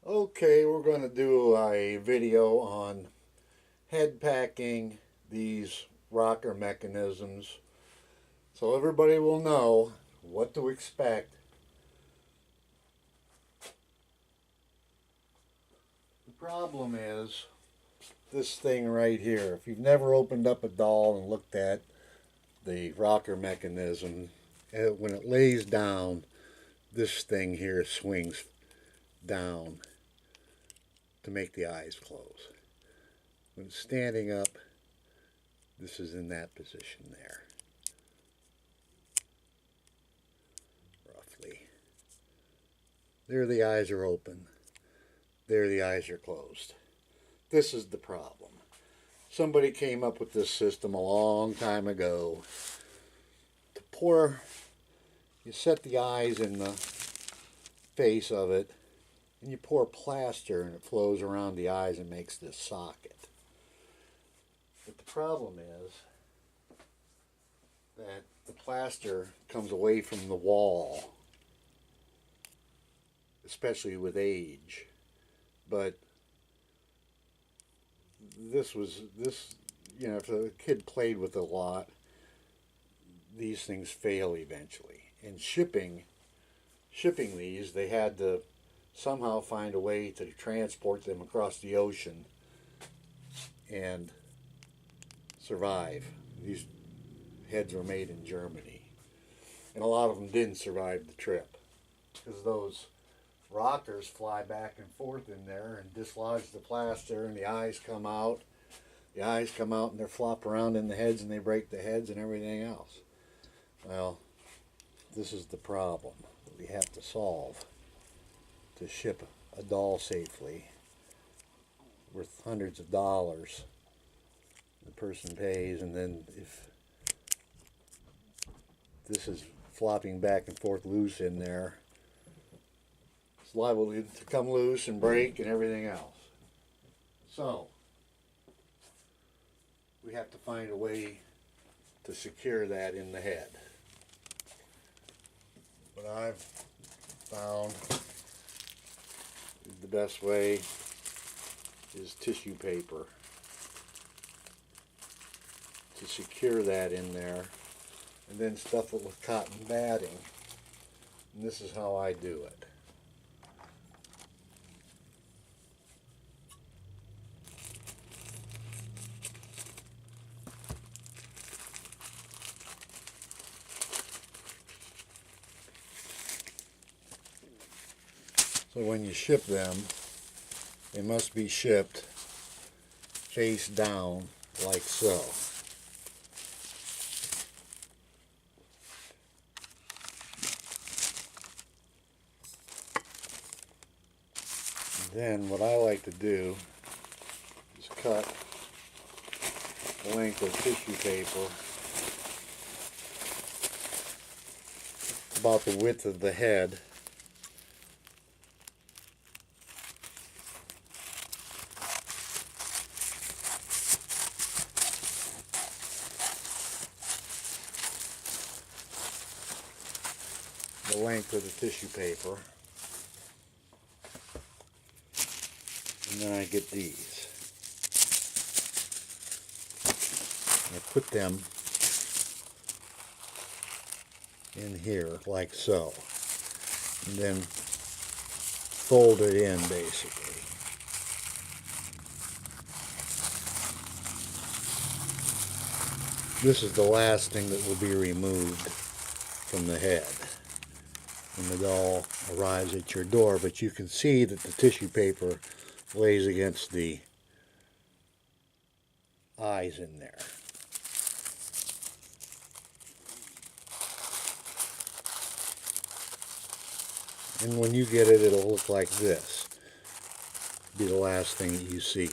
Okay, we're going to do a video on head packing these rocker mechanisms so everybody will know what to expect. The problem is this thing right here. If you've never opened up a doll and looked at the rocker mechanism, when it lays down, this thing here swings down to make the eyes close. When it's standing up, this is in that position there, roughly. There the eyes are open. There the eyes are closed. This is the problem. Somebody came up with this system a long time ago to pour, you set the eyes in the face of it, and you pour plaster and it flows around the eyes and makes this socket. But the problem is that the plaster comes away from the wall, especially with age. But this, if a kid played with it a lot, these things fail eventually. And shipping these, they had to somehow find a way to transport them across the ocean and survive. These heads were made in Germany, and a lot of them didn't survive the trip because those rockers fly back and forth in there and dislodge the plaster, and the eyes come out. The eyes come out and they flop around in the heads and they break the heads and everything else. Well, this is the problem that we have to solve to ship a doll safely, worth hundreds of dollars. The person pays, and then if this is flopping back and forth loose in there, it's liable to come loose and break and everything else. So we have to find a way to secure that in the head. What I've found the best way is tissue paper to secure that in there, and then stuff it with cotton batting. And this is how I do it. So when you ship them, they must be shipped face down like so. Then what I like to do is cut a length of tissue paper about the width of the head, the length of the tissue paper, and then I get these. I put them in here like so, and then fold it in basically. This is the last thing that will be removed from the head when the doll arrives at your door, but you can see that the tissue paper lays against the eyes in there. And when you get it, it'll look like this. It'll be the last thing that you see.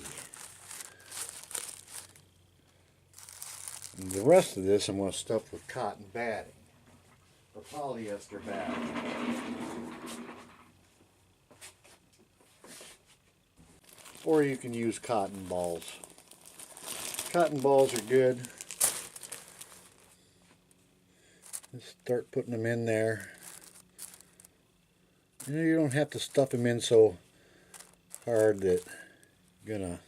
And the rest of this I'm going to stuff with cotton batting, or polyester batting. Or you can use cotton balls. Cotton balls are good. Just start putting them in there. You don't have to stuff them in so hard that gonna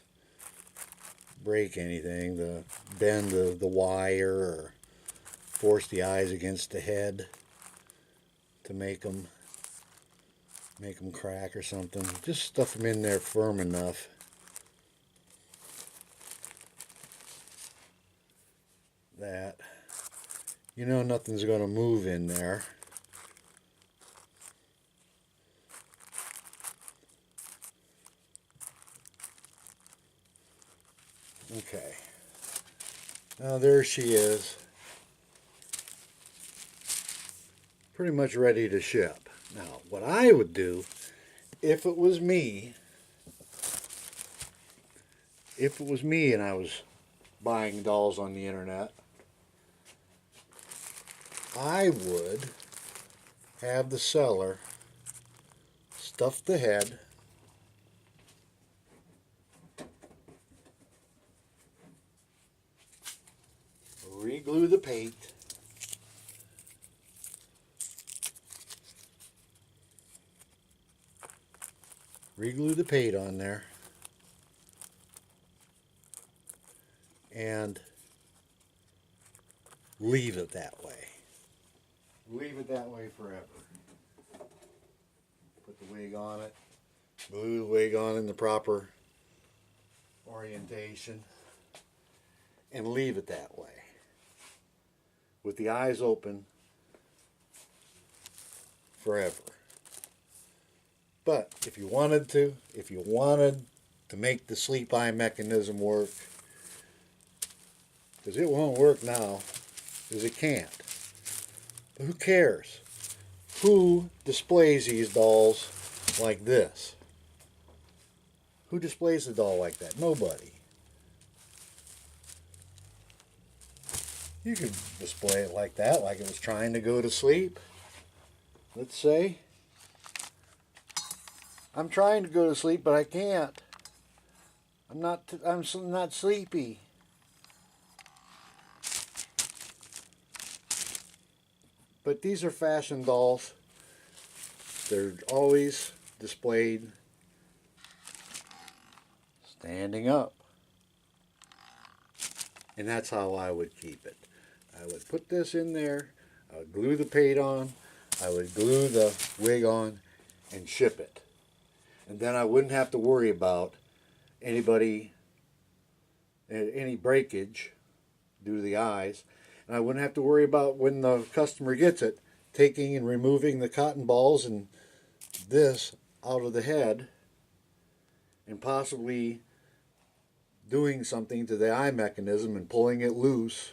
break anything, the bend the wire or force the eyes against the head to make them crack or something. Just stuff them in there firm enough that you know nothing's going to move in there. Okay. Now there she is. Pretty much ready to ship. Now, what I would do if it was me, and I was buying dolls on the internet, I would have the seller stuff the head, re-glue the pate, on there, and leave it that way. Leave it that way forever. Put the wig on it, glue the wig on in the proper orientation, and leave it that way. With the eyes open forever. But if you wanted to make the sleep eye mechanism work, because it won't work now, because it can't. But who cares? Who displays these dolls like this? Who displays the doll like that? Nobody. You could display it like that, like it was trying to go to sleep. Let's say, I'm trying to go to sleep, but I can't. I'm not sleepy. But these are fashion dolls. They're always displayed standing up. And that's how I would keep it. I would put this in there, I would glue the pate on, I would glue the wig on, and ship it. And then I wouldn't have to worry about any breakage due to the eyes. And I wouldn't have to worry about, when the customer gets it, taking and removing the cotton balls and this out of the head and possibly doing something to the eye mechanism and pulling it loose,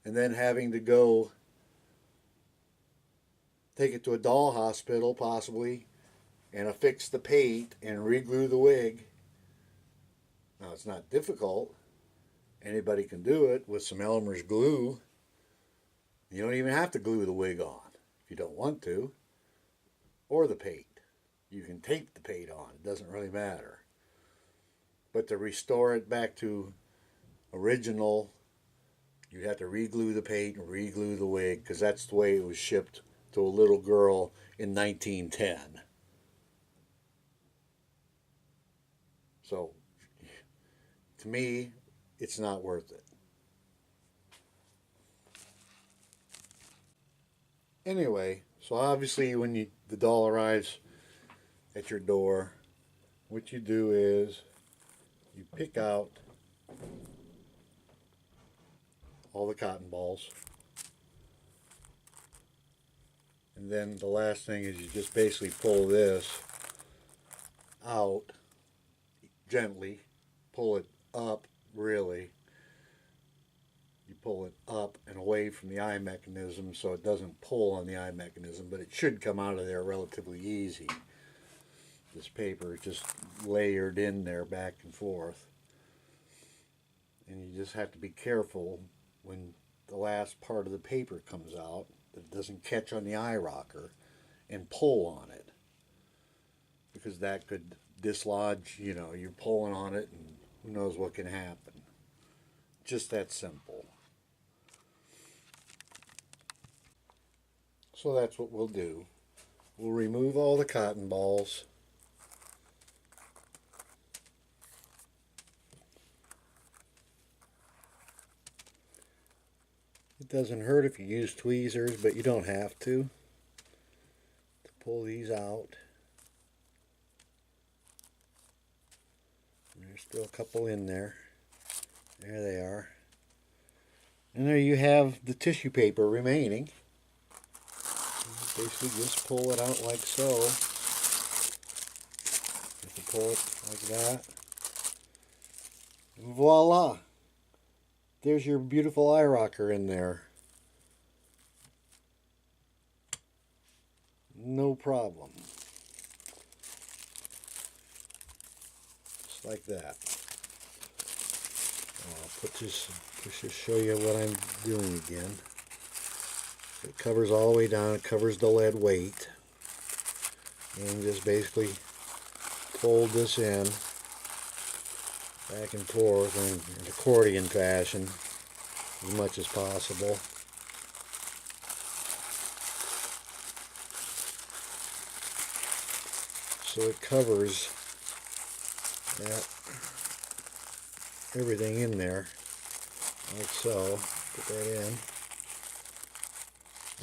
and then having to go take it to a doll hospital possibly and affix the pate and re-glue the wig. Now, it's not difficult. Anybody can do it with some Elmer's glue. You don't even have to glue the wig on if you don't want to, or the pate. You can tape the pate on. It doesn't really matter. But to restore it back to original, you have to re-glue the pate and re-glue the wig, because that's the way it was shipped to a little girl in 1910. So, to me, it's not worth it. Anyway, so obviously when the doll arrives at your door, what you do is you pick out all the cotton balls, and then the last thing is you just basically pull this out gently, pull it up, really. You pull it up and away from the eye mechanism so it doesn't pull on the eye mechanism, but it should come out of there relatively easy. This paper is just layered in there back and forth. And you just have to be careful when the last part of the paper comes out that it doesn't catch on the eye rocker and pull on it, because that could dislodge, you're pulling on it and who knows what can happen. Just that simple. So that's what we'll do. We'll remove all the cotton balls, It doesn't hurt if you use tweezers, but you don't have to pull these out. There's still a couple in there. There they are. And there you have the tissue paper remaining. Basically just pull it out like so. You can pull it like that. And voila! There's your beautiful eye rocker in there. No problem. Just like that. I'll put this, just to show you what I'm doing again. It covers all the way down, it covers the lead weight. And just basically fold this in back and forth in an accordion fashion as much as possible. So it covers that, everything in there, like so. Put that in.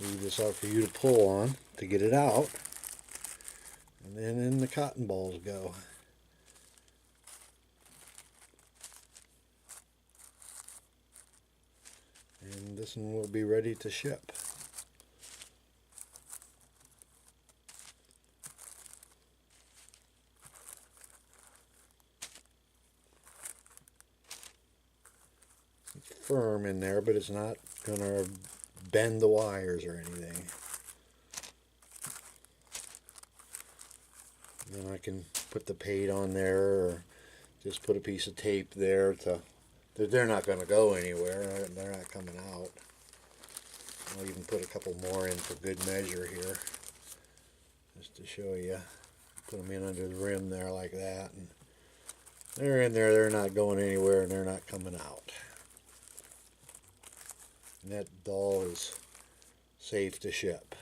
Leave this out for you to pull on to get it out. And then in the cotton balls go. And this one will be ready to ship. It's firm in there, but it's not going to bend the wires or anything. Then I can put the paint on there, or just put a piece of tape there to, they're not going to go anywhere. They're not coming out. I'll even put a couple more in for good measure here, just to show you. Put them in under the rim there like that, and they're in there. They're not going anywhere, and they're not coming out. And that doll is safe to ship.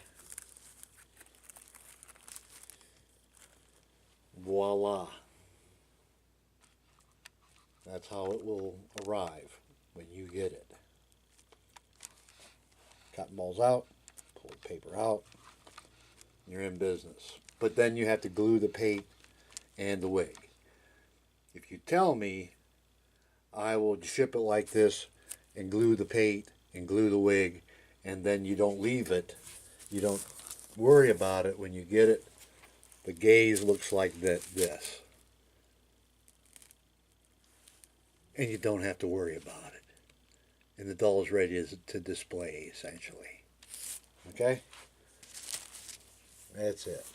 Voila. That's how it will arrive when you get it. Cotton balls out, pull the paper out, you're in business. But then you have to glue the paint and the wig. If you tell me I will ship it like this and glue the paint and glue the wig, and then you don't leave it, you don't worry about it when you get it, the gaze looks like this. And you don't have to worry about it. And the doll is ready to display, essentially. Okay? That's it.